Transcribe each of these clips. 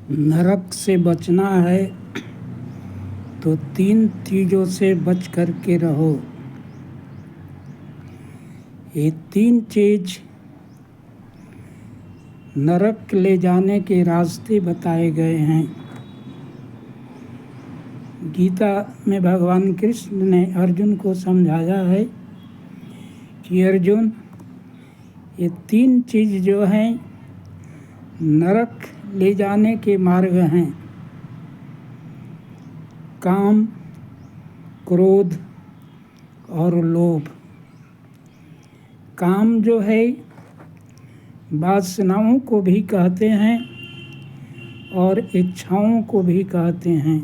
नरक से बचना है तो 3 चीज़ों से बच कर के रहो। ये 3 चीज़ नरक ले जाने के रास्ते बताए गए हैं। गीता में भगवान कृष्ण ने अर्जुन को समझाया है कि अर्जुन, ये 3 चीज़ जो हैं नरक ले जाने के मार्ग हैं। काम, क्रोध और लोभ। काम जो है वासनाओं को भी कहते हैं और इच्छाओं को भी कहते हैं।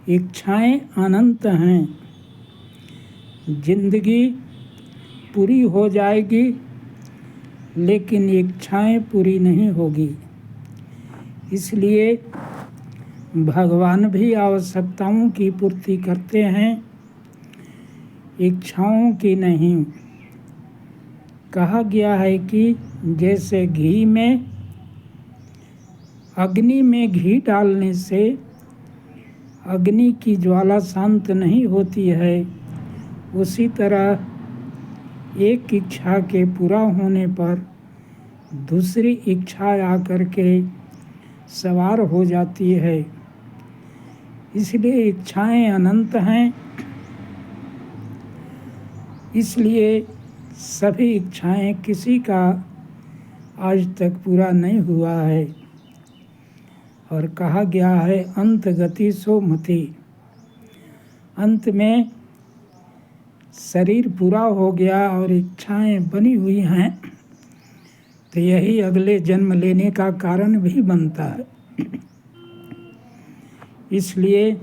इच्छाएं अनंत हैं। जिंदगी पूरी हो जाएगी लेकिन इच्छाएं पूरी नहीं होगी। इसलिए भगवान भी आवश्यकताओं की पूर्ति करते हैं, इच्छाओं की नहीं। कहा गया है कि जैसे घी में अग्नि में घी डालने से अग्नि की ज्वाला शांत नहीं होती है, उसी तरह एक इच्छा के पूरा होने पर दूसरी इच्छा आकर के सवार हो जाती है। इसलिए इच्छाएं अनंत हैं। इसलिए सभी इच्छाएं किसी का आज तक पूरा नहीं हुआ है। और कहा गया है अंत गति सो मति। अंत में शरीर पूरा हो गया और इच्छाएं बनी हुई हैं तो यही अगले जन्म लेने का कारण भी बनता है। इसलिए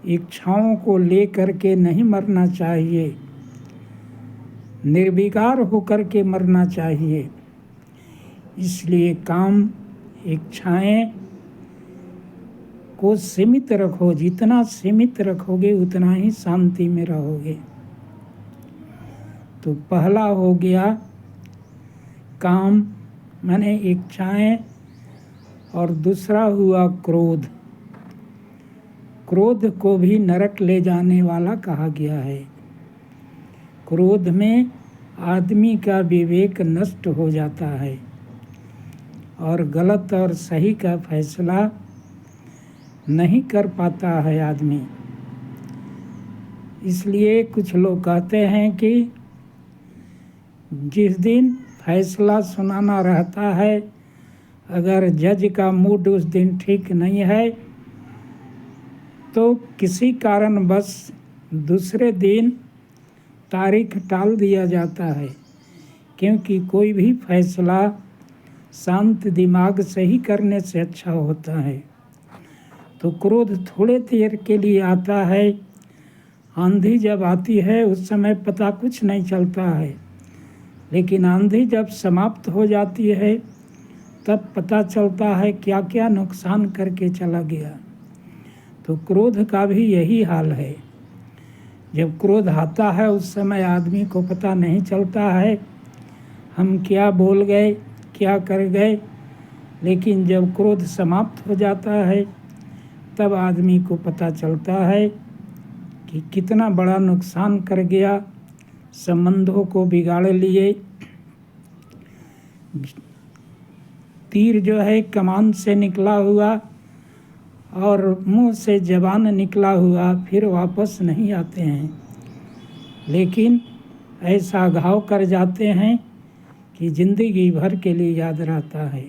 इच्छाओं को लेकर के नहीं मरना चाहिए, निर्विकार होकर के मरना चाहिए। इसलिए काम, इच्छाएं को सीमित रखो। जितना सीमित रखोगे उतना ही शांति में रहोगे। तो पहला हो गया काम माने इच्छाएं, और दूसरा हुआ क्रोध। क्रोध को भी नरक ले जाने वाला कहा गया है। क्रोध में आदमी का विवेक नष्ट हो जाता है और गलत और सही का फैसला नहीं कर पाता है आदमी। इसलिए कुछ लोग कहते हैं कि जिस दिन फैसला सुनाना रहता है, अगर जज का मूड उस दिन ठीक नहीं है तो किसी कारणवश दूसरे दिन तारीख टाल दिया जाता है, क्योंकि कोई भी फैसला शांत दिमाग से ही करने से अच्छा होता है। तो क्रोध थोड़े देर के लिए आता है। आंधी जब आती है उस समय पता कुछ नहीं चलता है, लेकिन आंधी जब समाप्त हो जाती है तब पता चलता है क्या क्या नुकसान करके चला गया। तो क्रोध का भी यही हाल है। जब क्रोध आता है उस समय आदमी को पता नहीं चलता है हम क्या बोल गए, क्या कर गए, लेकिन जब क्रोध समाप्त हो जाता है तब आदमी को पता चलता है कि कितना बड़ा नुकसान कर गया, संबंधों को बिगाड़ लिए। तीर जो है कमान से निकला हुआ और मुंह से जबान निकला हुआ फिर वापस नहीं आते हैं, लेकिन ऐसा घाव कर जाते हैं कि जिंदगी भर के लिए याद रहता है।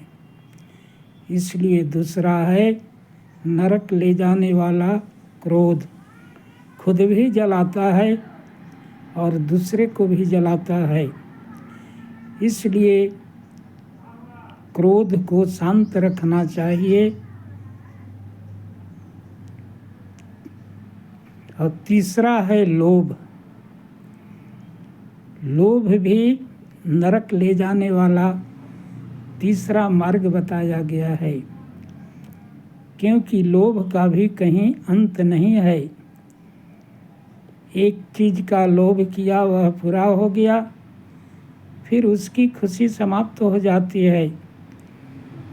इसलिए दूसरा है नरक ले जाने वाला क्रोध। खुद भी जलाता है और दूसरे को भी जलाता है। इसलिए क्रोध को शांत रखना चाहिए। और तीसरा है लोभ। लोभ भी नरक ले जाने वाला तीसरा मार्ग बताया गया है, क्योंकि लोभ का भी कहीं अंत नहीं है। एक चीज़ का लोभ किया वह पूरा हो गया, फिर उसकी खुशी समाप्त हो जाती है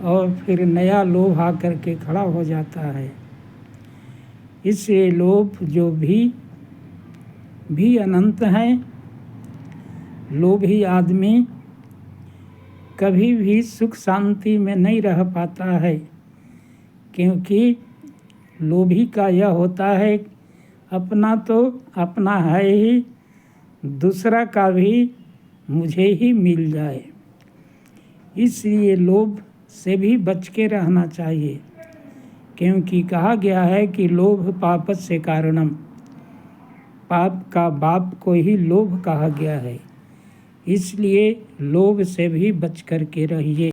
और फिर नया लोभ आकर के खड़ा हो जाता है। इससे लोभ जो भी अनंत है। लोभी आदमी कभी भी सुख शांति में नहीं रह पाता है, क्योंकि लोभी का यह होता है अपना तो अपना है ही, दूसरा का भी मुझे ही मिल जाए। इसलिए लोभ से भी बच के रहना चाहिए, क्योंकि कहा गया है कि लोभ पापस्य कारणम, पाप का बाप को ही लोभ कहा गया है। इसलिए लोभ से भी बच कर के रहिए।